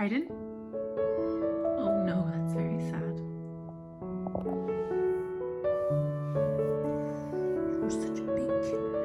Pardon? Oh no, that's very sad. You're such a big killer.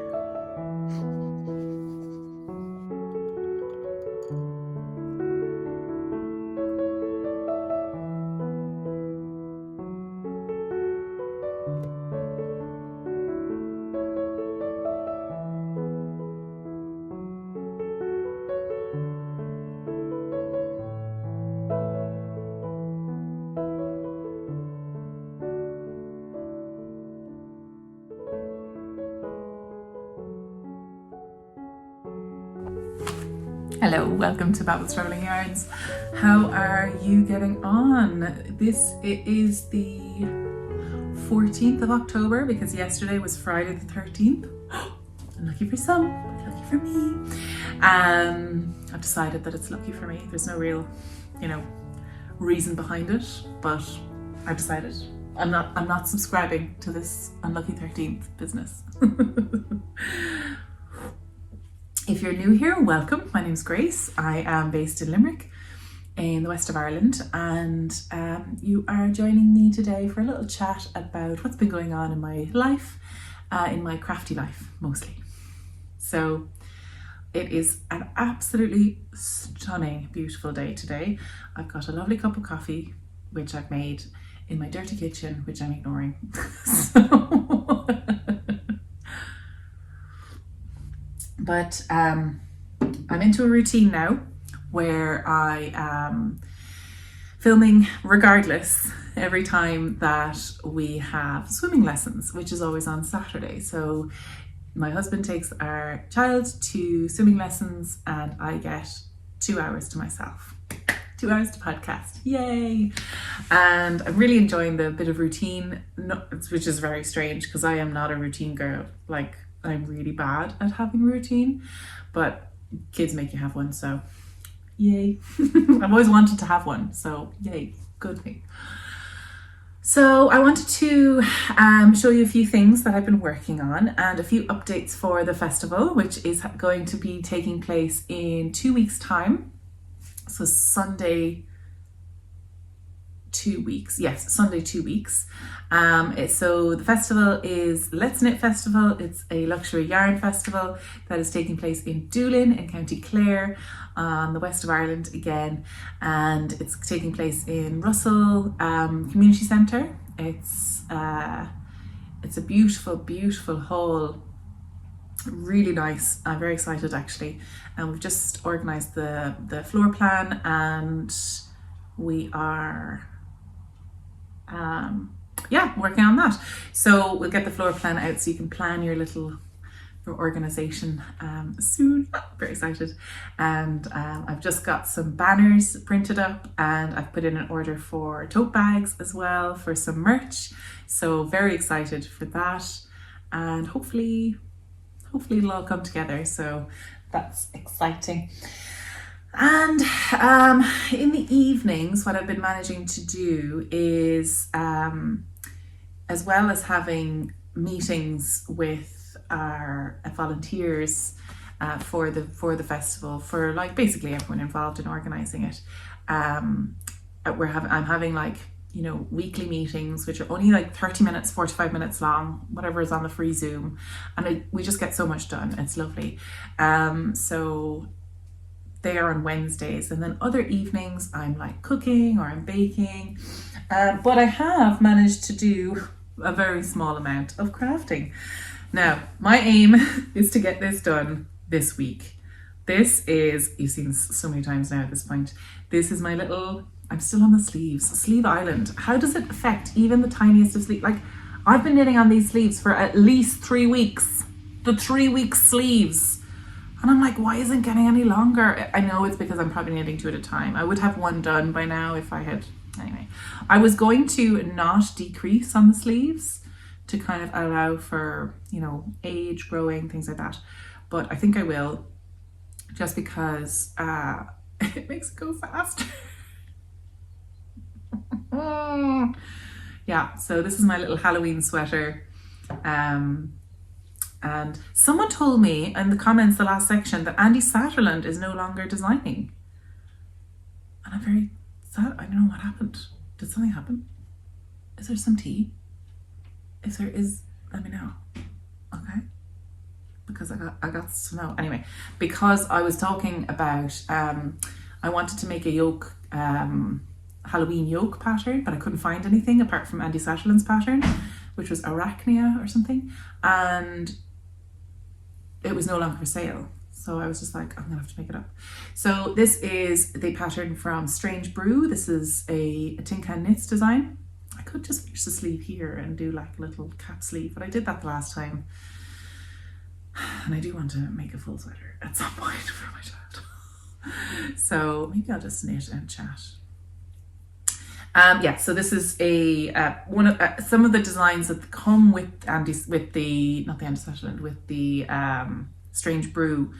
Hello, welcome to Babbles Rolling Yarns. How are you getting on? This is the 14th of October because yesterday was Friday the 13th. Unlucky for some, lucky for me. I've decided that it's lucky for me. There's no real, reason behind it, but I've decided I'm not subscribing to this unlucky 13th business. If you're new here, welcome. My name's Grace. I am based in Limerick in the west of Ireland, and you are joining me today for a little chat about what's been going on in my life, in my crafty life mostly. So it is an absolutely stunning, beautiful day today. I've got a lovely cup of coffee, which I've made in my dirty kitchen, which I'm ignoring. But I'm into a routine now where I am filming regardless every time that we have swimming lessons, which is always on Saturday. So my husband takes our child to swimming lessons and I get 2 hours to myself. 2 hours to podcast, yay! And I'm really enjoying the bit of routine, which is very strange because I am not a routine girl. I'm really bad at having routine, but kids make you have one, so yay. I've always wanted to have one, so yay, good thing. So I wanted to show you a few things that I've been working on and a few updates for the festival, which is going to be taking place in 2 weeks' time. So Sunday 2 weeks. Yes, Sunday 2 weeks. So the festival is Let's Knit Festival. It's a luxury yarn festival that is taking place in Doolin in County Clare on the west of Ireland again, and it's taking place in Russell Community Centre. It's a beautiful hall, really nice. I'm very excited actually, and we've just organised the floor plan, and we are working on that. So we'll get the floor plan out so you can plan your organisation soon. Very excited. And I've just got some banners printed up, and I've put in an order for tote bags as well for some merch. So very excited for that, and hopefully it'll all come together. So that's exciting. And in the evenings, what I've been managing to do is, as well as having meetings with our volunteers for the festival, for basically everyone involved in organising it, I'm having weekly meetings, which are only 30 minutes, 45 minutes long, whatever is on the free Zoom, and we just get so much done. It's lovely. So they are on Wednesdays, and then other evenings I'm cooking or I'm baking, but I have managed to do a very small amount of crafting. Now my aim is to get this done this week. This is, you've seen so many times now at this point, this is my little, I'm still on the sleeve island. How does it affect even the tiniest of sleeves? I've been knitting on these sleeves for at least 3 weeks, the 3-week sleeves. And I'm why isn't it getting any longer? I know it's because I'm probably knitting 2 at a time. I would have one done by now if I had, anyway. I was going to not decrease on the sleeves to kind of allow for, age, growing, things like that. But I think I will, just because it makes it go faster. Yeah, so this is my little Halloween sweater. And someone told me in the comments, the last section, that Andy Satterland is no longer designing. And I'm very sad. I don't know what happened. Did something happen? Is there some tea? If there is, let me know. Okay. Because I got to know. Anyway, because I was talking about, I wanted to make a yoke, Halloween yoke pattern, but I couldn't find anything apart from Andy Satterland's pattern, which was Arachnia or something. And it was no longer for sale. So I was just like, I'm gonna have to make it up. So this is the pattern from Strange Brew. This is a Tin Can Knits design. I could just finish the sleeve here and do like a little cap sleeve, but I did that the last time. And I do want to make a full sweater at some point for my child. So maybe I'll just knit and chat. Yeah, so this is a one of some of the designs that come with the Strange Brew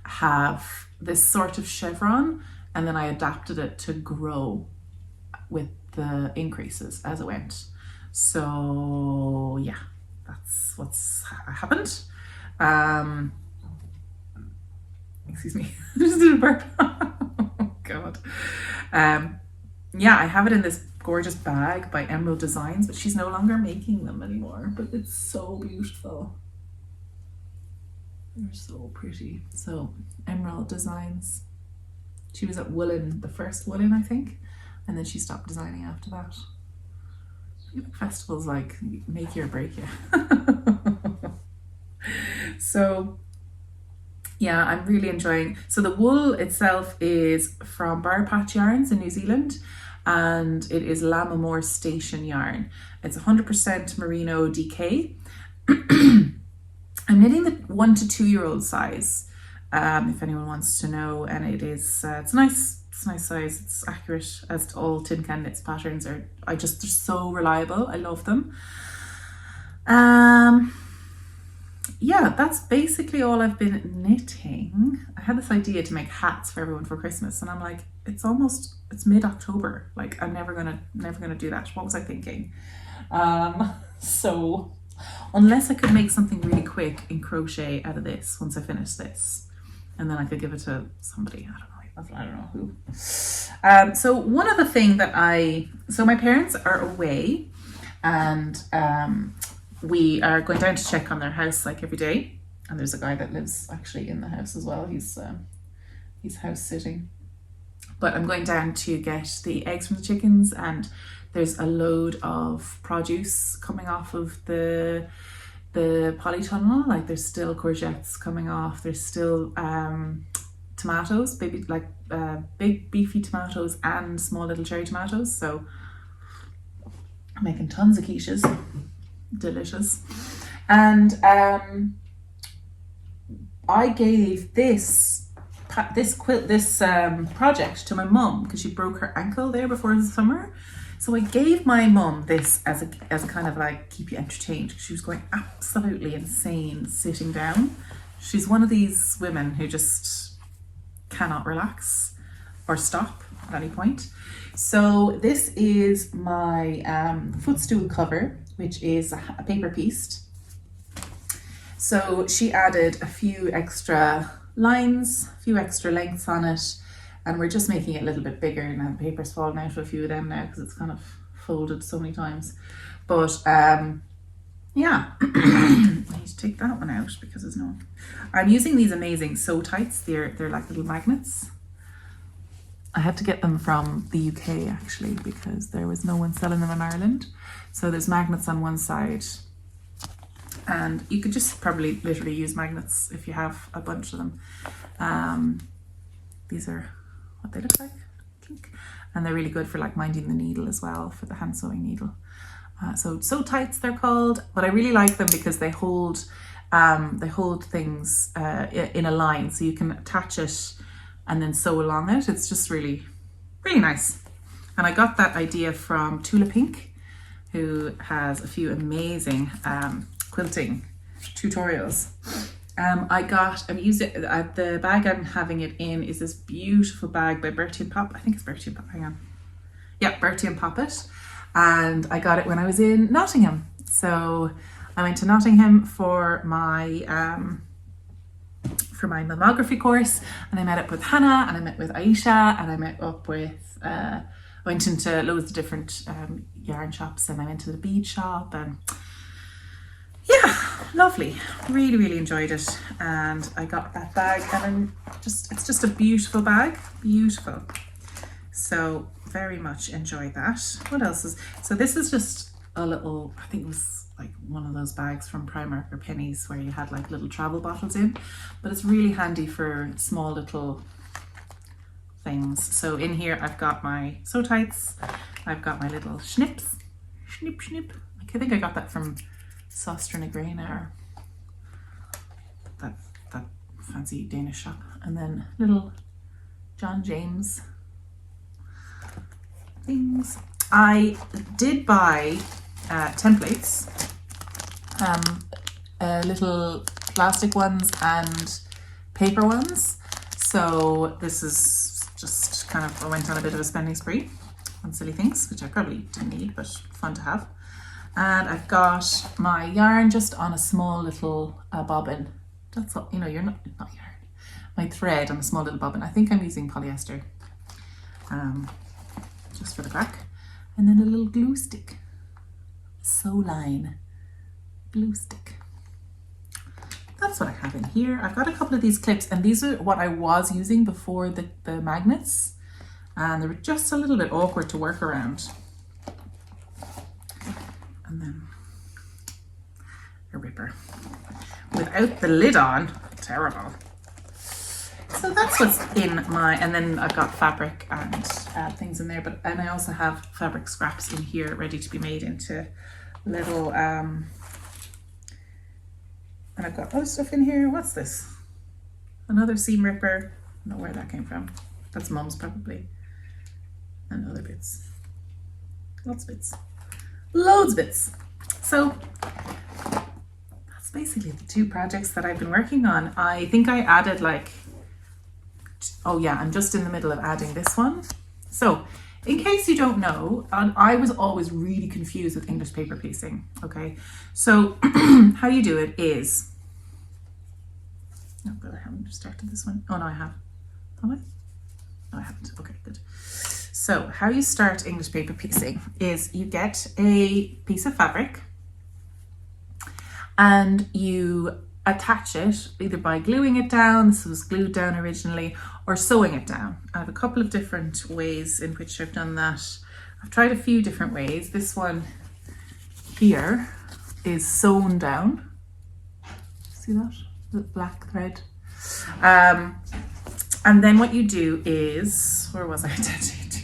have this sort of chevron, and then I adapted it to grow with the increases as it went. So yeah, that's what's happened. Excuse me, I just did a burp. Oh God. Yeah, I have it in this gorgeous bag by Emerald Designs, but she's no longer making them anymore, but it's so beautiful. They're so pretty. So Emerald Designs, she was at Woolen, the first Woolen, I think, and then she stopped designing after that. Festivals like make you or break you. So yeah, I'm really enjoying. So the wool itself is from Bar Patch Yarns in New Zealand, and it is Lammermoor Station yarn. It's 100% merino DK. I'm knitting the 1 to 2 year old size, if anyone wants to know, and it is it's nice. It's a nice size. It's accurate, as to all Tin Can Knits patterns are. They're so reliable. I love them. Yeah, that's basically all I've been knitting. I had this idea to make hats for everyone for Christmas, and I'm like, it's mid-October. Like, I'm never gonna do that. What was I thinking? So unless I could make something really quick in crochet out of this once I finish this, and then I could give it to somebody. I don't know who. So one other thing that so my parents are away, and we are going down to check on their house like every day, and there's a guy that lives actually in the house as well. He's house sitting, but I'm going down to get the eggs from the chickens, and there's a load of produce coming off of the polytunnel. Like, there's still courgettes coming off, there's still tomatoes, big beefy tomatoes and small little cherry tomatoes. So I'm making tons of quiches. Delicious. And I gave this project to my mum because she broke her ankle there before the summer. So I gave my mum this as kind of like keep you entertained. She was going absolutely insane sitting down. She's one of these women who just cannot relax or stop at any point. So this is my footstool cover, which is a paper piece. So she added a few extra lines, a few extra lengths on it, and we're just making it a little bit bigger. Now the paper's fallen out of a few of them now because it's kind of folded so many times. But yeah, I need to take that one out because there's no. I'm using these amazing sew tights. They're like little magnets. I had to get them from the UK actually because there was no one selling them in Ireland. So there's magnets on one side, and you could just probably literally use magnets if you have a bunch of them. These are what they look like, I think. And they're really good for like minding the needle as well, for the hand sewing needle. So sew tights they're called, but I really like them because they hold things in a line, so you can attach it and then sew along it. It's just really, really nice. And I got that idea from Tula Pink, who has a few amazing quilting tutorials. I'm using the bag I'm having it in is this beautiful bag by Bertie and Pop. I think it's Bertie and Pop. Hang on. Yeah, Bertie and Poppet. And I got it when I was in Nottingham. So I went to Nottingham for my for my mammography course, and I met up with Hannah, and I met with Aisha, and I met up with, went into loads of different yarn shops, and I went to the bead shop, and yeah, lovely. Really, really enjoyed it. And I got that bag, and it's just a beautiful bag, beautiful. So very much enjoyed that. What else is, so this is just a little, I think it was like one of those bags from Primark or Pennies where you had like little travel bottles in, but it's really handy for small little things. So in here I've got my sew tights, I've got my little schnips, snip snip. I think I got that from Soster na Graina, or that fancy Danish shop. And then little John James things. I did buy templates, little plastic ones and paper ones. So this is just kind of, I went on a bit of a spending spree on silly things, which I probably didn't need, but fun to have. And I've got my yarn just on a small little bobbin. That's all, you know, you're not yarn. My thread on a small little bobbin. I think I'm using polyester, just for the crack. And then a little glue stick. Sew line glue stick. That's what I have in here. I've got a couple of these clips, and these are what I was using before the magnets. And they were just a little bit awkward to work around. And then a ripper without the lid on, terrible. So that's what's in my, and then I've got fabric and things in there, and I also have fabric scraps in here ready to be made into little, and I've got other stuff in here. What's this? Another seam ripper. I don't know where that came from. That's Mum's probably. And other bits. Lots of bits. Loads of bits. So that's basically the two projects that I've been working on. I think I added like, oh yeah, I'm just in the middle of adding this one. So in case you don't know, I was always really confused with English paper piecing. Okay, so how you do it is, oh god, I haven't started this one. Oh no, I have. Have I? No, I haven't. Okay, good. So how you start English paper piecing is you get a piece of fabric and you attach it either by gluing it down, this was glued down originally, or sewing it down. I have a couple of different ways in which I've done that. I've tried a few different ways. This one here is sewn down. See that? The black thread. And then what you do is, where was I attaching it to?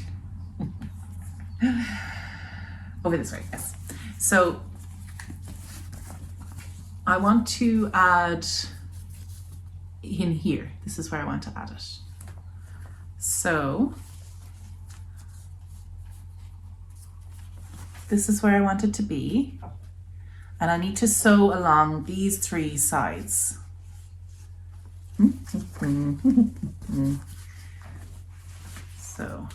Over this way, yes. So I want to add in here. This is where I want to add it. So this is where I want it to be. And I need to sew along these three sides. So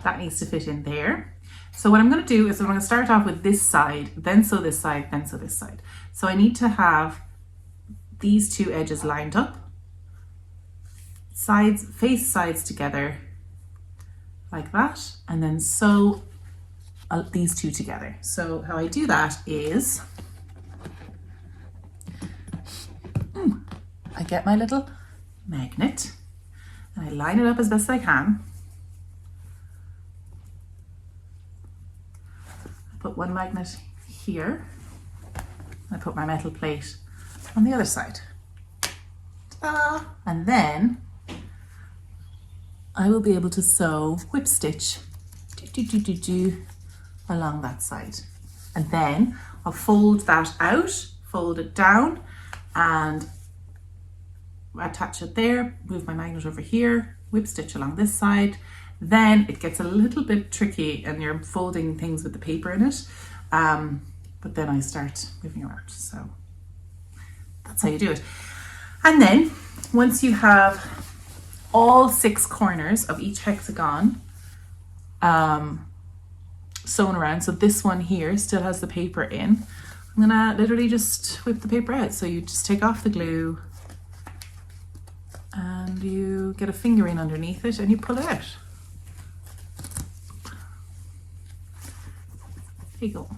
that needs to fit in there. So what I'm going to do is I'm going to start off with this side, then sew this side, then sew this side. So I need to have these two edges lined up, sides, face sides together like that, and then sew these two together. So how I do that is I get my little magnet and I line it up as best I can. Put one magnet here. I put my metal plate on the other side. Ta-da! And then I will be able to sew whip stitch along that side. And then I'll fold that out, fold it down, and attach it there, move my magnet over here, whip stitch along this side. Then it gets a little bit tricky and you're folding things with the paper in it. But then I start moving around. So that's how you do it. And then once you have all 6 corners of each hexagon sewn around, so this one here still has the paper in, I'm gonna literally just whip the paper out. So you just take off the glue, you get a finger in underneath it and you pull it out. There you go.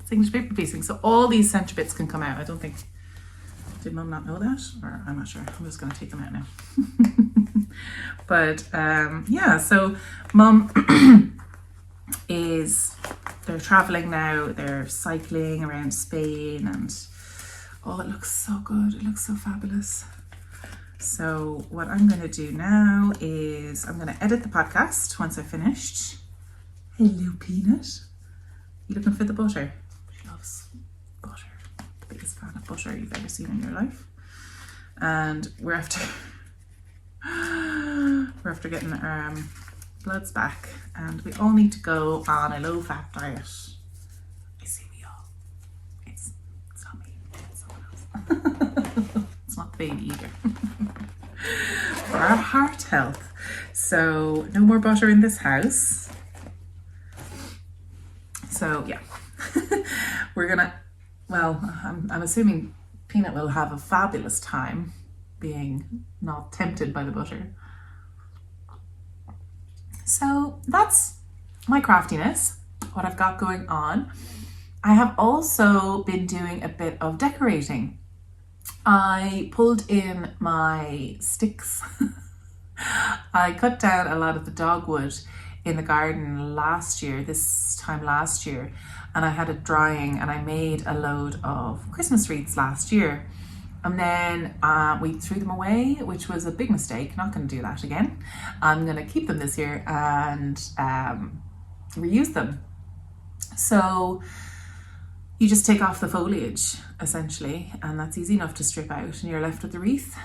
It's English paper piecing. So all these centre bits can come out. I don't think, did Mum not know that? Or I'm not sure. I'm just going to take them out now. But yeah, so Mum they're traveling now. They're cycling around Spain and oh, it looks so good. It looks so fabulous. So what I'm going to do now is I'm going to edit the podcast once I've finished. Hello, Peanut. You looking for the butter? She loves butter. The biggest fan of butter you've ever seen in your life. And we're after getting our bloods back, and we all need to go on a low-fat diet. I say we all. It's not me. It's someone else. It's not the baby either. For our heart health. So no more butter in this house. So yeah, we're gonna, well, I'm assuming Peanut will have a fabulous time being not tempted by the butter. So that's my craftiness, what I've got going on. I have also been doing a bit of decorating. I pulled in my sticks. I cut down a lot of the dogwood in the garden this time last year, and I had it drying, and I made a load of Christmas wreaths last year. And then we threw them away, which was a big mistake. Not going to do that again. I'm going to keep them this year and reuse them. So you just take off the foliage, essentially, and that's easy enough to strip out, and you're left with the wreath.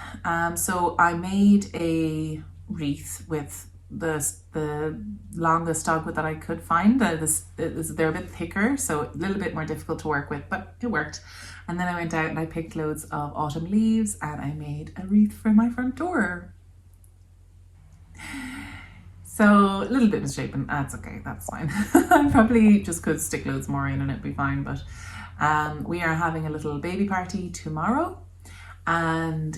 So I made a wreath with the longest dogwood that I could find. They're a bit thicker, so a little bit more difficult to work with, but it worked. And then I went out and I picked loads of autumn leaves and I made a wreath for my front door. So a little bit misshapen, that's okay, that's fine. I probably just could stick loads more in and it'd be fine, but we are having a little baby party tomorrow. And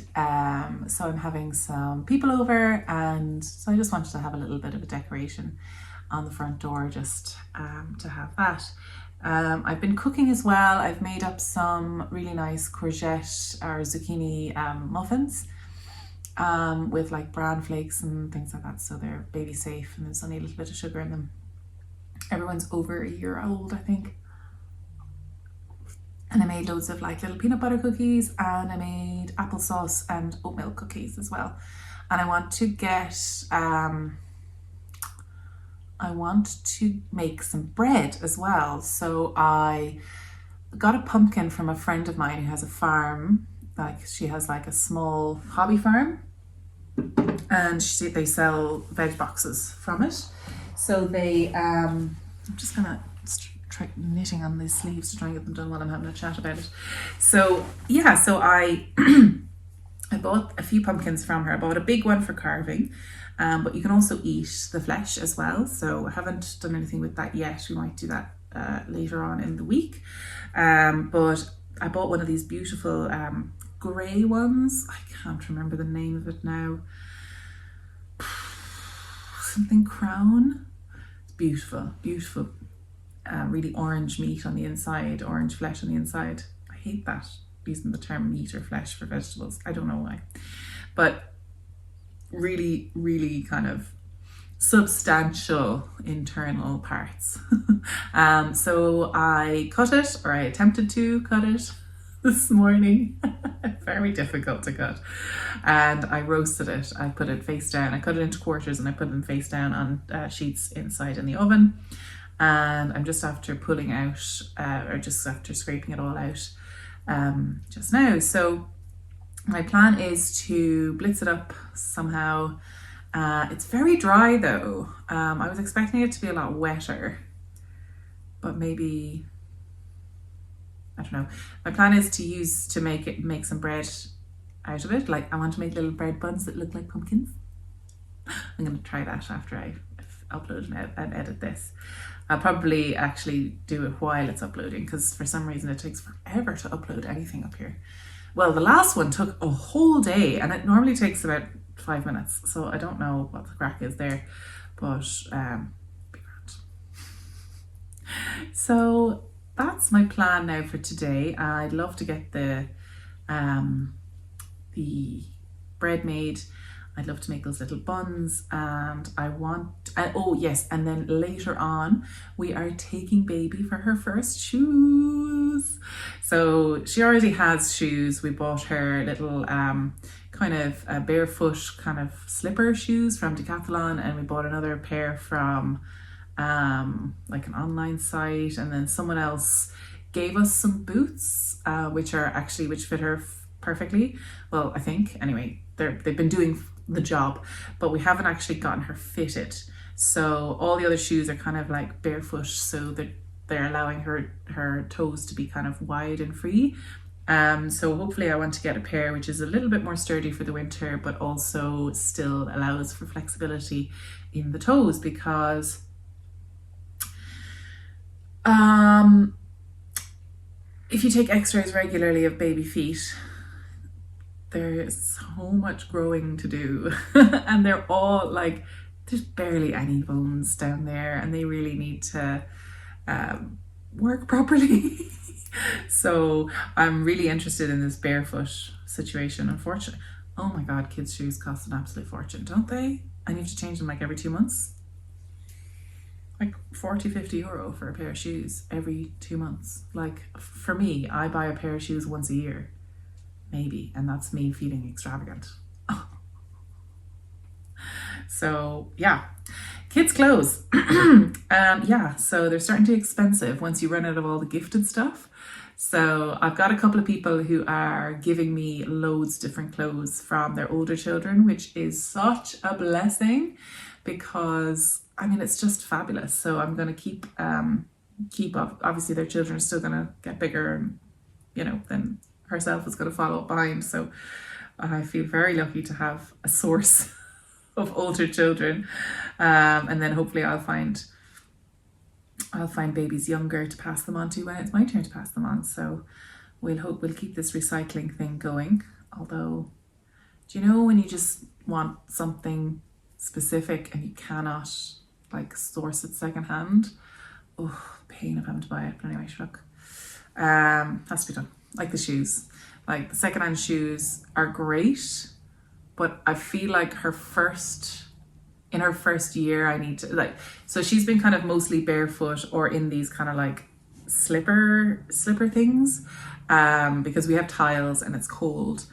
so I'm having some people over, and so I just wanted to have a little bit of a decoration on the front door, just to have that. I've been cooking as well. I've made up some really nice courgette or zucchini muffins with like bran flakes and things like that, so they're baby safe and there's only a little bit of sugar in them. Everyone's over a year old, I think. And I made loads of like little peanut butter cookies, and I made applesauce and oat milk cookies as well. And I want to make some bread as well. So I got a pumpkin from a friend of mine who has a farm. Like she has like a small hobby farm, and they sell veg boxes from it. So I'm just gonna try knitting on these sleeves to try and get them done while I'm having a chat about it. So yeah, so I bought a few pumpkins from her. I bought a big one for carving, but you can also eat the flesh as well. So I haven't done anything with that yet. We might do that later on in the week. But I bought one of these beautiful grey ones. I can't remember the name of it now. Something crown. It's beautiful, beautiful. Really orange meat on the inside, orange flesh on the inside. I hate that, using the term meat or flesh for vegetables. I don't know why. But really, really kind of substantial internal parts. So I cut it, or I attempted to cut it this morning. Very difficult to cut. And I roasted it. I put it face down. I cut it into quarters and I put them face down on sheets inside in the oven. And I'm just after pulling out, or just after scraping it all out just now. So my plan is to blitz it up somehow. It's very dry though. I was expecting it to be a lot wetter, but maybe, I don't know. My plan is to make some bread out of it. Like I want to make little bread buns that look like pumpkins. I'm going to try that after I upload and edit this. I'll probably actually do it while it's uploading, because for some reason it takes forever to upload anything up here. Well, the last one took a whole day, and it normally takes about 5 minutes. So I don't know what the crack is there, but be grand. So that's my plan now for today. I'd love to get the bread made. I'd love to make those little buns, and I want, oh yes, and then later on we are taking baby for her first shoes. So she already has shoes. We bought her little kind of barefoot kind of slipper shoes from Decathlon, and we bought another pair from like an online site, and then someone else gave us some boots which fit her perfectly. Well, I think anyway, they've been doing the job, but we haven't actually gotten her fitted. So all the other shoes are kind of like barefoot, so that they're allowing her toes to be kind of wide and free. So hopefully I want to get a pair which is a little bit more sturdy for the winter, but also still allows for flexibility in the toes, because if you take x-rays regularly of baby feet, there's so much growing to do and they're all like, there's barely any bones down there, and they really need to work properly. So I'm really interested in this barefoot situation. Unfortunately, oh my god, kids' shoes cost an absolute fortune, don't they? And you have to change them like every 2 months. Like 40-50 euro for a pair of shoes every 2 months. Like for me, I buy a pair of shoes once a year, maybe, and that's me feeling extravagant. So yeah, kids' clothes. Yeah, so they're starting to be expensive once you run out of all the gifted stuff. So I've got a couple of people who are giving me loads of different clothes from their older children, which is such a blessing, because I mean, it's just fabulous. So I'm going to keep up. Obviously their children are still going to get bigger, and then herself is going to follow up behind. So I feel very lucky to have a source of older children, and then hopefully I'll find babies younger to pass them on to when it's my turn to pass them on. So we'll keep this recycling thing going. Although, do you know when you just want something specific and you cannot like source it secondhand? Oh, pain of having to buy it. But anyway, look, has to be done. Like the shoes, like the secondhand shoes are great, but I feel like in her first year, I need to so she's been kind of mostly barefoot or in these kind of like slipper things, because we have tiles and it's cold.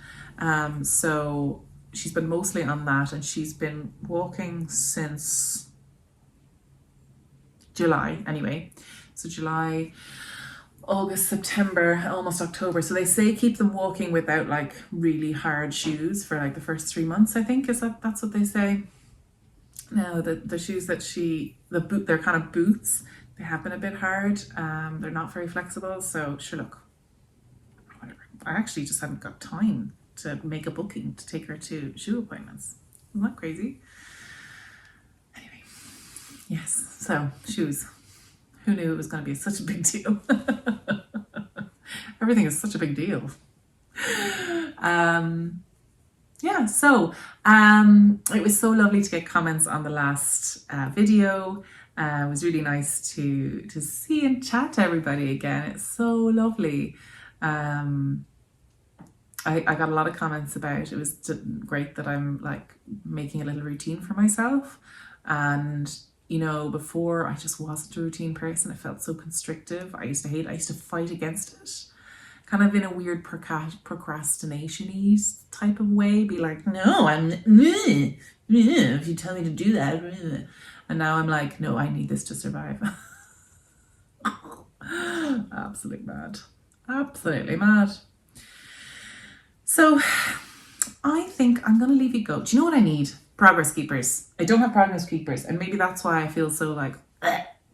So she's been mostly on that, and she's been walking since July anyway. So July, August, September, almost October. So they say keep them walking without like really hard shoes for like the first 3 months, I think. That's what they say. Now the shoes that they're kind of boots. They have been a bit hard. They're not very flexible. So sure, look, whatever. I actually just haven't got time to make a booking to take her to shoe appointments. Isn't that crazy? Anyway, yes. So shoes. Who knew it was going to be such a big deal? Everything is such a big deal. Yeah, so it was so lovely to get comments on the last video. It was really nice to see and chat to everybody again. It's so lovely. I got a lot of comments about it was great that I'm like making a little routine for myself. And before I just wasn't a routine person. It felt so constrictive. I used to fight against it, kind of in a weird procrastination-y type of way. Be like, no, if you tell me to do that. And now I'm like, no, I need this to survive. Absolutely mad. So I think I'm going to leave you go. Do you know what I need? Progress keepers. I don't have progress keepers, and maybe that's why I feel so like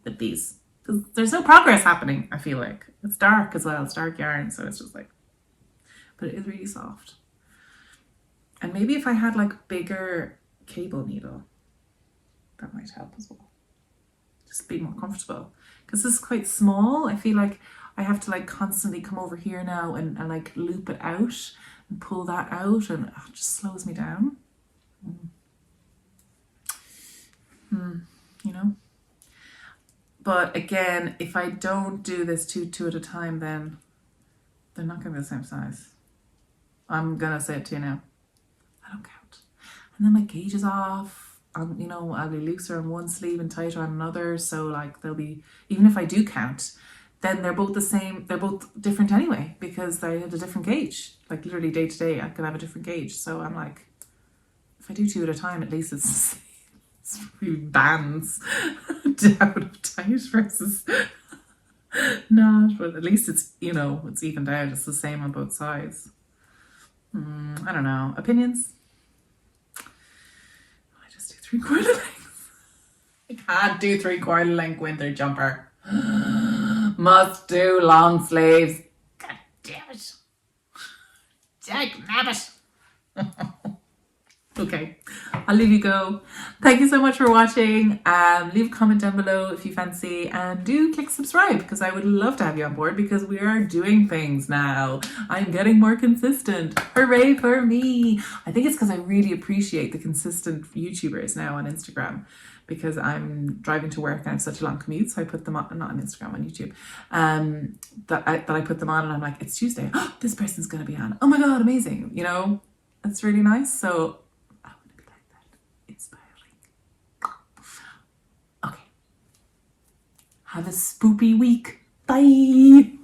with these, because there's no progress happening. I feel like it's dark as well. It's dark yarn, so it's just like, but it is really soft. And maybe if I had like bigger cable needle, that might help as well. Just be more comfortable, because this is quite small. I feel like I have to like constantly come over here now and like loop it out and pull that out, and it just slows me down. You know? But again, if I don't do this two at a time, then they're not going to be the same size. I'm going to say it to you now. I don't count. And then my gauge is off. You know, I'll be looser on one sleeve and tighter on another. So like they'll be, even if I do count, then they're both the same. They're both different anyway, because they had a different gauge. Like literally day to day, I could have a different gauge. So I'm like, if I do two at a time, at least it's bands down of tight versus not, but at least it's, you know, it's evened out. It's the same on both sides. I don't know. Opinions? I just do 3/4 length. I can't do 3/4 length winter jumper. Must do long sleeves. God damn it. Dag nabbit. Okay, I'll leave you go. Thank you so much for watching. Leave a comment down below if you fancy, and do click subscribe, because I would love to have you on board, because we are doing things now. I'm getting more consistent. Hooray for me. I think it's because I really appreciate the consistent YouTubers now on Instagram, because I'm driving to work and I have such a long commute. So I put them on, not on Instagram, on YouTube, that I put them on, and I'm like, it's Tuesday. Oh, this person's going to be on. Oh my God, amazing. You know, it's really nice. So have a spoopy week. Bye.